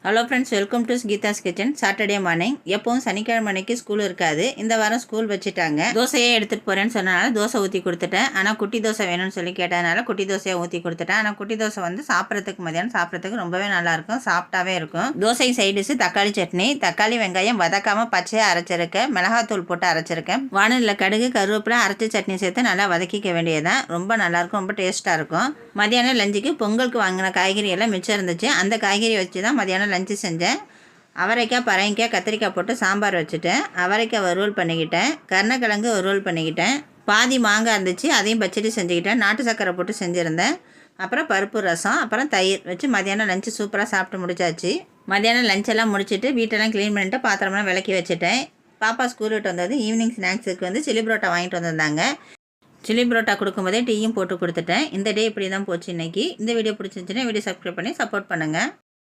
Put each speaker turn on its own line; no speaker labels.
Hello friends, welcome to Geetha's kitchen. Saturday morning. எப்பவும் சனிக்கிழமை அன்னைக்கு ஸ்கூல் இருக்காது. இந்த வாரம் ஸ்கூல் வச்சுட்டாங்க. தோசையே எடுத்துகிட்டு போகிறேன்னு சொன்னனால தோசை ஊற்றி கொடுத்துட்டேன். ஆனால் குட்டி தோசை வேணும்னு சொல்லி கேட்டதுனால குட்டி தோசையை ஊற்றி கொடுத்துட்டேன். ஆனால் குட்டி தோசை வந்து சாப்பிட்றதுக்கு மதியானம் சாப்பிட்றதுக்கு ரொம்பவே நல்லாயிருக்கும், சாஃப்டாகவே இருக்கும். தோசை சைடிஸு தக்காளி சட்னி. தக்காளி வெங்காயம் வதக்காமல் பச்சையாக அரைச்சிருக்கேன். மிளகாத்தூள் போட்டு அரைச்சிருக்கேன். வானலில் கடுகு கருவேப்பிலை அரைச்சி சட்னி சேர்த்து நல்லா வதக்கிக்க வேண்டியதான். ரொம்ப நல்லாயிருக்கும், ரொம்ப டேஸ்ட்டாக இருக்கும். மதியானம் லஞ்சுக்கு பொங்கலுக்கு வாங்கின காய்கறி எல்லாம் மிச்சம் இருந்துச்சு. அந்த காய்கறி வச்சு தான் மதியானம் லஞ்சு செஞ்சேன். அவரைக்காய், பரங்கிக்காய், கத்திரிக்காய் போட்டு சாம்பார் வச்சுட்டேன். அவரைக்காய் வறுவல் பண்ணிக்கிட்டேன். கருணக்கிழங்கு வறுவல் பண்ணிக்கிட்டேன். பாதி மாங்காய் இருந்துச்சு, அதையும் பச்சடி செஞ்சுக்கிட்டேன். நாட்டு சக்கரை போட்டு செஞ்சுருந்தேன். அப்புறம் பருப்பு ரசம், அப்புறம் தயிர் வச்சு மதியானம் லஞ்சு சூப்பராக சாப்பிட்டு முடிச்சாச்சு. மதியானம் லஞ்செல்லாம் முடிச்சுட்டு வீட்டெல்லாம் க்ளீன் பண்ணிட்டு பாத்திரமெல்லாம் விளக்கி வச்சுட்டேன். பாப்பா ஸ்கூல் விட்டு வந்தது ஈவினிங் ஸ்நாக்ஸுக்கு வந்து சில்லி புரோட்டா வாங்கிட்டு வந்திருந்தாங்க. சில்லி புரோட்டா கொடுக்கும்போதே டீயும் போட்டு கொடுத்துட்டேன். இந்த டே இப்படி தான் போச்சு இன்றைக்கி. இந்த வீடியோ பிடிச்சிருந்துச்சுன்னா வீடியோ சப்ஸ்கிரைப் பண்ணி சப்போர்ட் பண்ணுங்கள்.